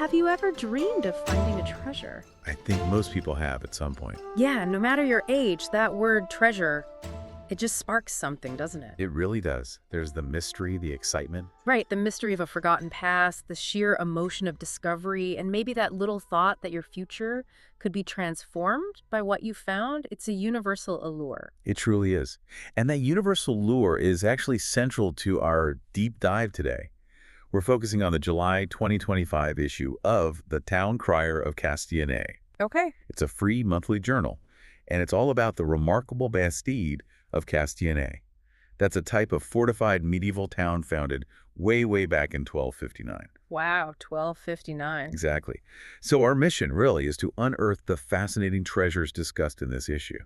have you ever dreamed of finding a treasure? I think most people have at some point. Yeah, no matter your age, that word treasure, it just sparks something, doesn't it? It really does. There's the mystery, the excitement. Right, the mystery of a forgotten past, the sheer emotion of discovery, and maybe that little thought that your future could be transformed by what you found. It's a universal allure. It truly is. And that universal lure is actually central to our deep dive today. We're focusing on the July 2025 issue of the Town Crier of Castillonnès. Okay. It's a free monthly journal, and it's all about the remarkable bastide of Castillonnès. That's a type of fortified medieval town founded way back in 1259. Wow, 1259. Exactly. So our mission really is to unearth the fascinating treasures discussed in this issue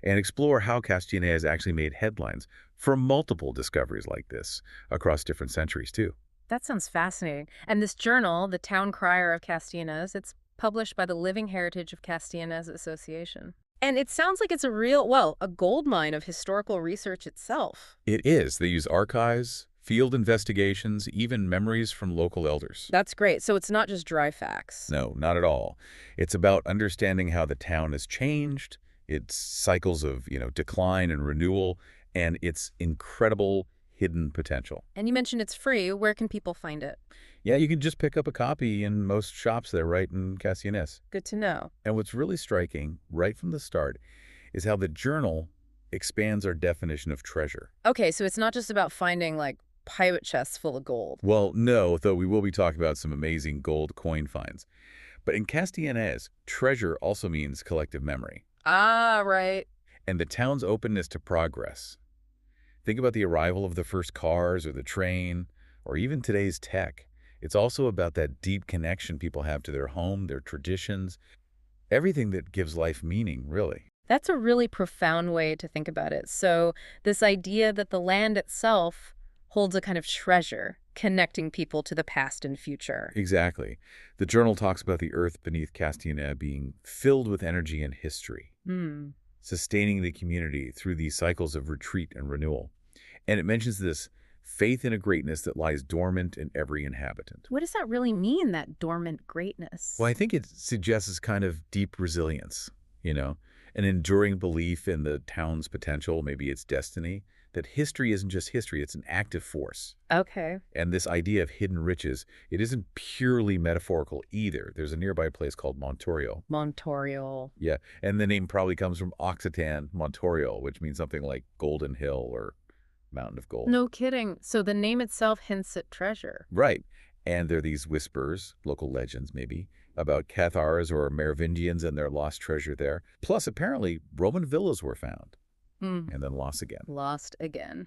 and explore how Castillonnès has actually made headlines for multiple discoveries like this across different centuries too. That sounds fascinating. And this journal, the Town Crier of Castillonnès, it's published by the Living Heritage of Castillonnès Association. And it sounds like it's a gold mine of historical research itself. It is. They use archives, field investigations, even memories from local elders. That's great. So it's not just dry facts. No, not at all. It's about understanding how the town has changed, its cycles of, decline and renewal, and its incredible hidden potential. And you mentioned it's free. Where can people find it? Yeah, you can just pick up a copy in most shops there right in Castillonnès. Good to know. And what's really striking, right from the start, is how the journal expands our definition of treasure. Okay, so it's not just about finding, pirate chests full of gold. Well, no, though we will be talking about some amazing gold coin finds. But in Castillonnès, treasure also means collective memory. Ah, right. And the town's openness to progress. Think about the arrival of the first cars or the train, or even today's tech. It's also about that deep connection people have to their home, their traditions, everything that gives life meaning, really. That's a really profound way to think about it. So this idea that the land itself holds a kind of treasure, connecting people to the past and future. Exactly. The journal talks about the earth beneath Castillonnès being filled with energy and history, sustaining the community through these cycles of retreat and renewal. And it mentions this faith in a greatness that lies dormant in every inhabitant. What does that really mean, that dormant greatness? Well, I think it suggests this kind of deep resilience, an enduring belief in the town's potential, maybe its destiny, that history isn't just history, it's an active force. Okay. And this idea of hidden riches, it isn't purely metaphorical either. There's a nearby place called Montoriol. Montoriol. Yeah, and the name probably comes from Occitan, Montoriol, which means something like Golden Hill or Mountain of Gold. No kidding. So the name itself hints at treasure. Right. And there are these whispers, local legends maybe, about Cathars or Merovingians and their lost treasure there. Plus, apparently, Roman villas were found and then lost again. Lost again.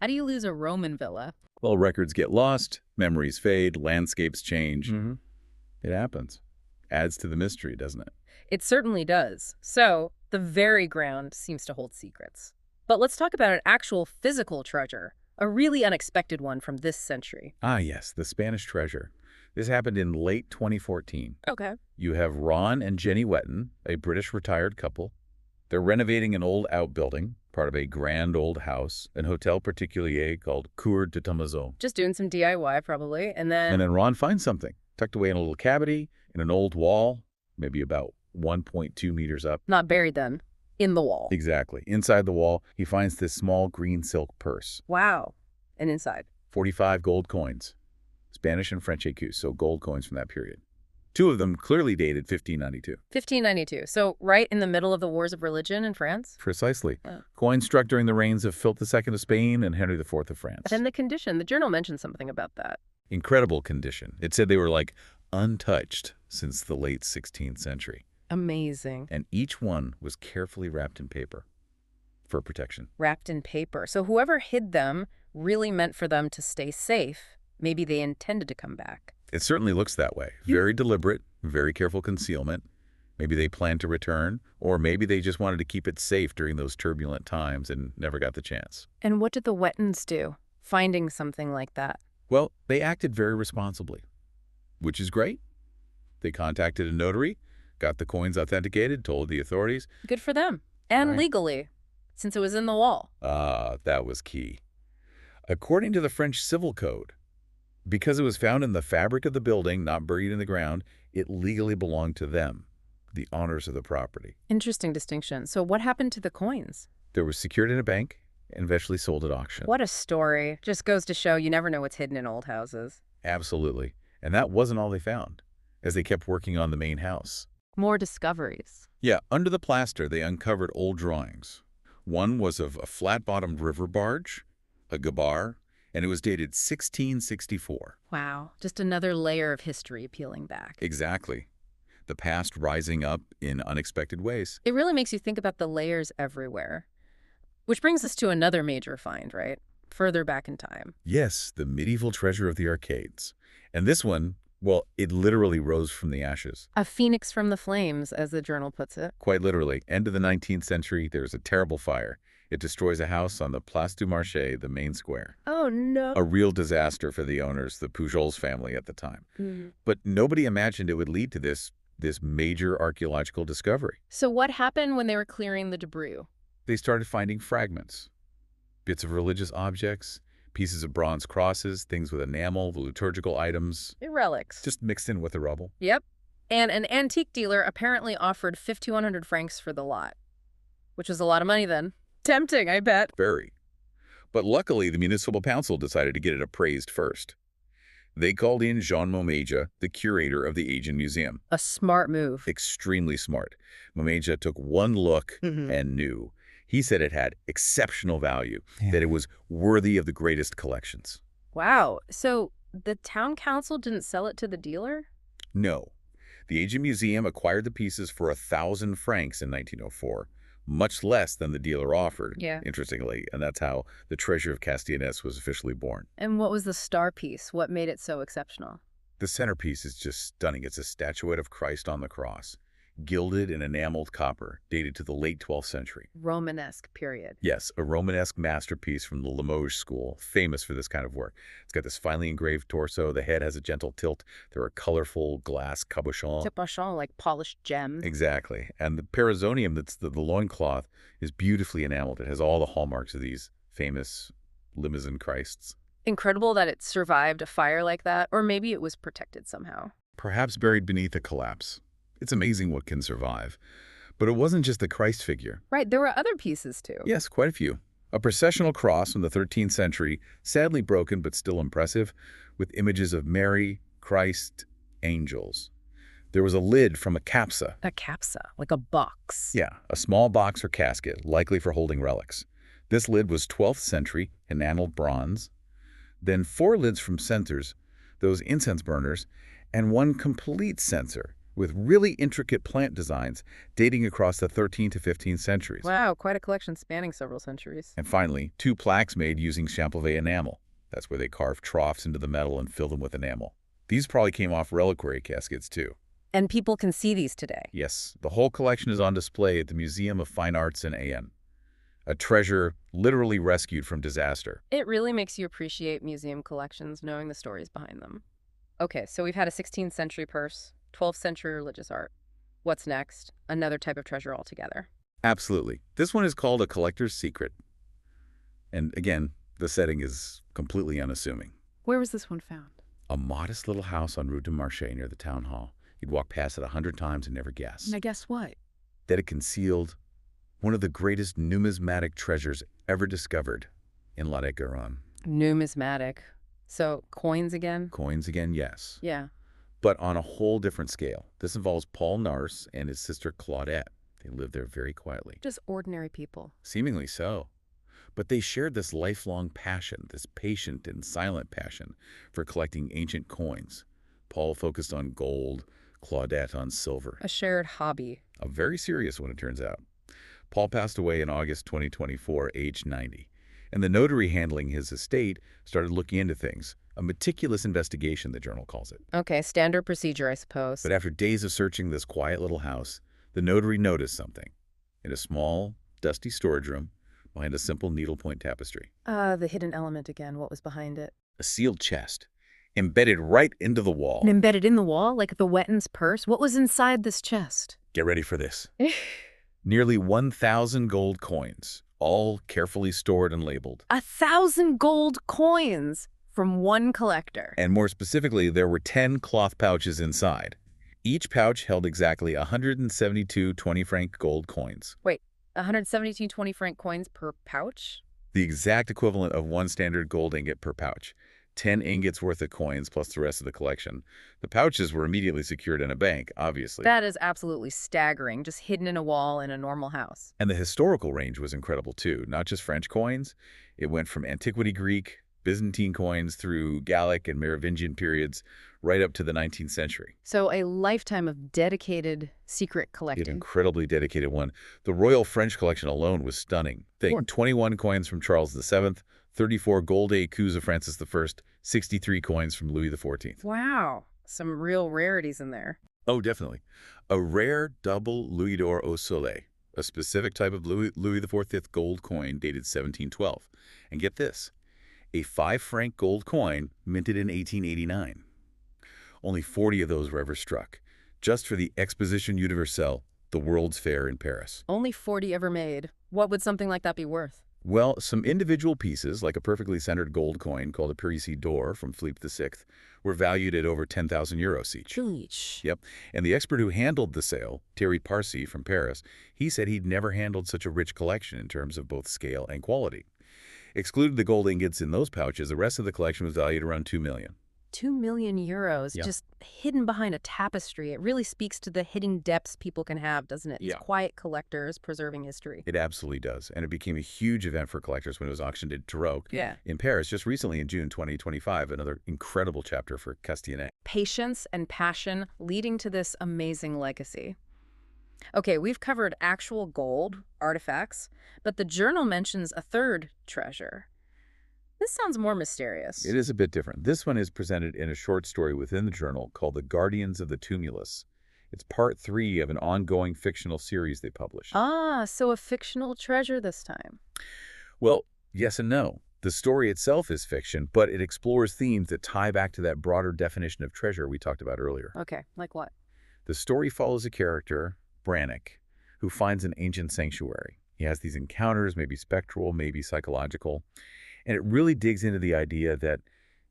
How do you lose a Roman villa? Well, records get lost, memories fade, landscapes change. It happens. Adds to the mystery, doesn't it? It certainly does. So the very ground seems to hold secrets. But let's talk about an actual physical treasure, a really unexpected one from this century. Ah, yes, the Spanish treasure. This happened in late 2014. Okay. You have Ron and Jenny Wetton, a British retired couple. They're renovating an old outbuilding, part of a grand old house, an hotel particulier called Cour de Tomazon. Just doing some DIY, probably, and then Ron finds something, tucked away in a little cavity, in an old wall, maybe about 1.2 meters up. Not buried then, in the wall. Exactly. Inside the wall, he finds this small green silk purse. Wow. And inside? 45 gold coins. Spanish and French écus, so gold coins from that period. Two of them clearly dated 1592. 1592. So right in the middle of the wars of religion in France? Precisely. Oh. Coins struck during the reigns of Philip II of Spain and Henry IV of France. But then the condition, the journal mentioned something about that. Incredible condition. It said they were untouched since the late 16th century. Amazing. And each one was carefully wrapped in paper for protection. Wrapped in paper. So whoever hid them really meant for them to stay safe. Maybe they intended to come back. It certainly looks that way. Very deliberate, very careful concealment. Maybe they planned to return, or maybe they just wanted to keep it safe during those turbulent times and never got the chance. And what did the Wettons do, finding something like that? Well, they acted very responsibly, which is great. They contacted a notary, got the coins authenticated, told the authorities. Good for them. And Right. legally, since it was in the wall. That was key. According to the French Civil Code, Because it was found in the fabric of the building, not buried in the ground, it legally belonged to them, the owners of the property. Interesting distinction. So what happened to the coins? They were secured in a bank and eventually sold at auction. What a story. Just goes to show you never know what's hidden in old houses. Absolutely. And that wasn't all they found, as they kept working on the main house. More discoveries. Yeah, under the plaster, they uncovered old drawings. One was of a flat-bottomed river barge, a gabar, and it was dated 1664. Wow. Just another layer of history peeling back. Exactly. The past rising up in unexpected ways. It really makes you think about the layers everywhere. Which brings us to another major find, right? Further back in time. Yes, the medieval treasure of the arcades. And this one, well, it literally rose from the ashes. A phoenix from the flames, as the journal puts it. Quite literally. End of the 19th century, there's a terrible fire. It destroys a house on the Place du Marché, the main square. Oh, no. A real disaster for the owners, the Pujols family at the time. But nobody imagined it would lead to this major archaeological discovery. So what happened when they were clearing the debris? They started finding fragments, bits of religious objects, pieces of bronze crosses, things with enamel, liturgical items. Relics. Just mixed in with the rubble. Yep. And an antique dealer apparently offered 5,100 francs for the lot, which was a lot of money then. Tempting, I bet. Very. But luckily, the municipal council decided to get it appraised first. They called in Jean Momeja, the curator of the Ancient Museum. A smart move. Extremely smart. Momeja took one look and knew. He said it had exceptional value, that it was worthy of the greatest collections. Wow. So the town council didn't sell it to the dealer? No. The Ancient Museum acquired the pieces for 1,000 francs in 1904, much less than the dealer offered, interestingly, and that's how the Treasure of Castillonnès was officially born. And what was the star piece? What made it so exceptional? The centerpiece is just stunning. It's a statuette of Christ on the cross, gilded and enameled copper, dated to the late 12th century. Romanesque period. Yes, a Romanesque masterpiece from the Limoges school, famous for this kind of work. It's got this finely engraved torso. The head has a gentle tilt. There are colorful glass cabochons. Cabochon, like polished gems. Exactly. And the perizonium, that's the loincloth, is beautifully enameled. It has all the hallmarks of these famous Limousin Christs. Incredible that it survived a fire like that, or maybe it was protected somehow. Perhaps buried beneath a collapse. It's amazing what can survive. But it wasn't just the Christ figure. Right, there were other pieces too. Yes, quite a few. A processional cross from the 13th century, sadly broken but still impressive, with images of Mary, Christ, angels. There was a lid from a capsa. A capsa, like a box. Yeah, a small box or casket, likely for holding relics. This lid was 12th century, enameled bronze. Then 4 lids from censers, those incense burners, and 1 complete censer, with really intricate plant designs dating across the 13th to 15th centuries. Wow, quite a collection spanning several centuries. And finally, 2 plaques made using Champlevé enamel. That's where they carved troughs into the metal and filled them with enamel. These probably came off reliquary caskets, too. And people can see these today. Yes, the whole collection is on display at the Museum of Fine Arts in Ayen. A treasure literally rescued from disaster. It really makes you appreciate museum collections, knowing the stories behind them. Okay, so we've had a 16th century purse, 12th century religious art. What's next? Another type of treasure altogether. Absolutely. This one is called a collector's secret. And again, the setting is completely unassuming. Where was this one found? A modest little house on Rue du Marché near the town hall. You'd walk past it 100 times and never guess. And I guess what? That it concealed one of the greatest numismatic treasures ever discovered in La Garonne. Numismatic. So coins again? Coins again, yes. Yeah. But on a whole different scale. This involves Paul Nars and his sister Claudette. They lived there very quietly. Just ordinary people. Seemingly so. But they shared this lifelong passion, this patient and silent passion for collecting ancient coins. Paul focused on gold, Claudette on silver. A shared hobby. A very serious one, it turns out. Paul passed away in August 2024, aged 90. And the notary handling his estate started looking into things. A meticulous investigation, the journal calls it. Okay, standard procedure, I suppose. But after days of searching this quiet little house, the notary noticed something. In a small, dusty storage room, behind a simple needlepoint tapestry. The hidden element again. What was behind it? A sealed chest, embedded right into the wall. And embedded in the wall, like the Wetton's purse? What was inside this chest? Get ready for this. Nearly 1,000 gold coins, all carefully stored and labeled. 1,000 gold coins From one collector. And more specifically, there were 10 cloth pouches inside. Each pouch held exactly 172 20-franc gold coins, Wait, 172 20-franc coins per pouch? the exact equivalent of one standard gold ingot per pouch. 10 ingots worth of coins plus the rest of the collection. The pouches were immediately secured in a bank, obviously. That is absolutely staggering, just hidden in a wall in a normal house. And the historical range was incredible too, not just French coins. It went from antiquity Greek, Byzantine coins through Gallic and Merovingian periods right up to the 19th century. So a lifetime of dedicated secret An collecting. incredibly dedicated one. The Royal French collection alone was stunning. Think 21 coins from Charles VII, 34 gold écus of Francis I, 63 coins from Louis XIV. Wow, some real rarities in there. Oh, definitely. A rare double Louis d'Or au Soleil, a specific type of Louis XIV gold coin dated 1712. And get this, a 5-franc gold coin minted in 1889. Only 40 of those were ever struck, just for the Exposition Universelle, the World's Fair in Paris. Only 40 ever made. What would something like that be worth? Well, some individual pieces, like a perfectly centered gold coin called a Parisi d'Or from Philippe VI, were valued at over 10,000 euros each. Each. Yep. And the expert who handled the sale, Thierry Parsi from Paris, he said he'd never handled such a rich collection in terms of both scale and quality. Excluded the gold ingots in those pouches, the rest of the collection was valued around 2 million. 2 million euros, Yeah. just hidden behind a tapestry. It really speaks to the hidden depths people can have, doesn't it? These Yeah. quiet collectors preserving history. It absolutely does. And it became a huge event for collectors when it was auctioned at Tarot in Paris just recently in June 2025, another incredible chapter for Castillonnès. Patience and passion leading to this amazing legacy. Okay, we've covered actual gold, artifacts, but the journal mentions a third treasure. This sounds more mysterious. It is a bit different. This one is presented in a short story within the journal called The Guardians of the Tumulus. It's part 3 of an ongoing fictional series they published. Ah, so a fictional treasure this time. Well, yes and no. The story itself is fiction, but it explores themes that tie back to that broader definition of treasure we talked about earlier. Okay, like what? The story follows a character, Brannick, who finds an ancient sanctuary. He has these encounters, maybe spectral, maybe psychological, and it really digs into the idea that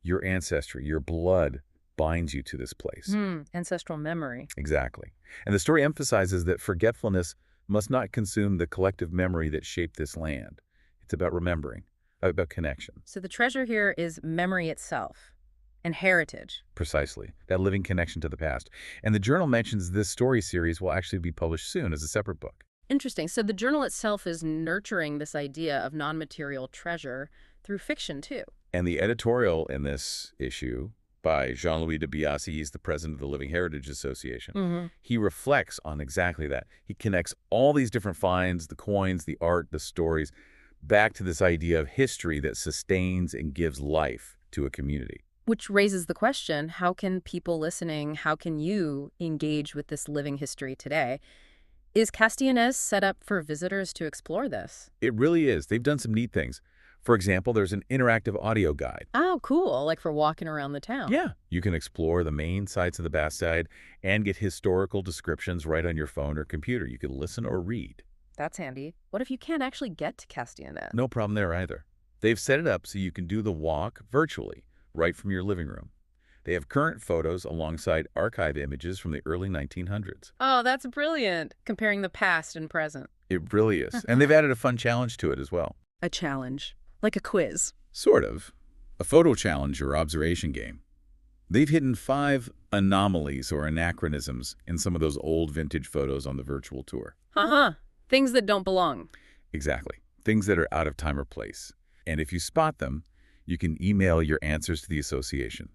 your ancestry, your blood, binds you to this place. Ancestral memory. Exactly. And the story emphasizes that forgetfulness must not consume the collective memory that shaped this land. It's about remembering, about connection. So the treasure here is memory itself and heritage. Precisely. That living connection to the past. And the journal mentions this story series will actually be published soon as a separate book. Interesting. So the journal itself is nurturing this idea of non-material treasure through fiction, too. And the editorial in this issue by Jean-Louis de Biasi, he's the president of the Living Heritage Association. He reflects on exactly that. He connects all these different finds, the coins, the art, the stories, back to this idea of history that sustains and gives life to a community. Which raises the question, how can people listening, how can you engage with this living history today? Is Castillonnès set up for visitors to explore this? It really is. They've done some neat things. For example, there's an interactive audio guide. Oh, cool. Like for walking around the town. Yeah. You can explore the main sites of the Bastide and get historical descriptions right on your phone or computer. You can listen or read. That's handy. What if you can't actually get to Castillonnès? No problem there either. They've set it up so you can do the walk virtually, right from your living room. They have current photos alongside archive images from the early 1900s. Oh, that's brilliant. Comparing the past and present. It really is. And they've added a fun challenge to it as well. A challenge. Like a quiz. Sort of. A photo challenge or observation game. They've hidden 5 anomalies or anachronisms in some of those old vintage photos on the virtual tour. Things that don't belong. Exactly. Things that are out of time or place. And if you spot them, you can email your answers to the association.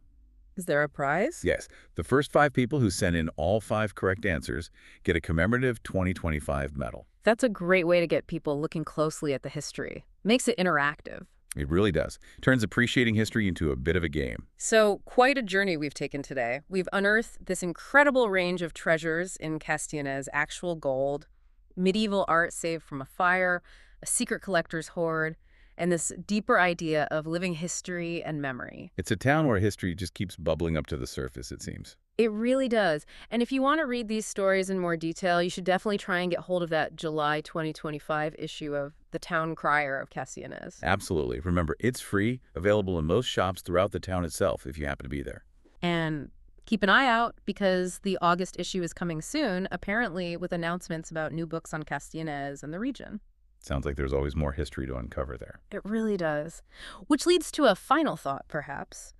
Is there a prize? Yes. The first 5 people who send in all 5 correct answers get a commemorative 2025 medal. That's a great way to get people looking closely at the history. Makes it interactive. It really does. Turns appreciating history into a bit of a game. So, quite a journey we've taken today. We've unearthed this incredible range of treasures in Castillonnès, actual gold, medieval art saved from a fire, a secret collector's hoard, and this deeper idea of living history and memory. It's a town where history just keeps bubbling up to the surface, it seems. It really does. And if you want to read these stories in more detail, you should definitely try and get hold of that July 2025 issue of the Town Crier of Castillonnès. Absolutely. Remember, it's free, available in most shops throughout the town itself if you happen to be there. And keep an eye out because the August issue is coming soon, apparently with announcements about new books on Castillonnès and the region. Sounds like there's always more history to uncover there. It really does. Which leads to a final thought, perhaps.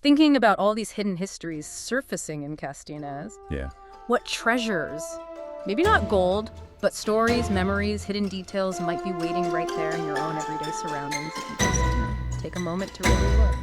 Thinking about all these hidden histories surfacing in Castillonnès, Yeah. what treasures, maybe not gold, but stories, memories, hidden details might be waiting right there in your own everyday surroundings if you just take a moment to really look.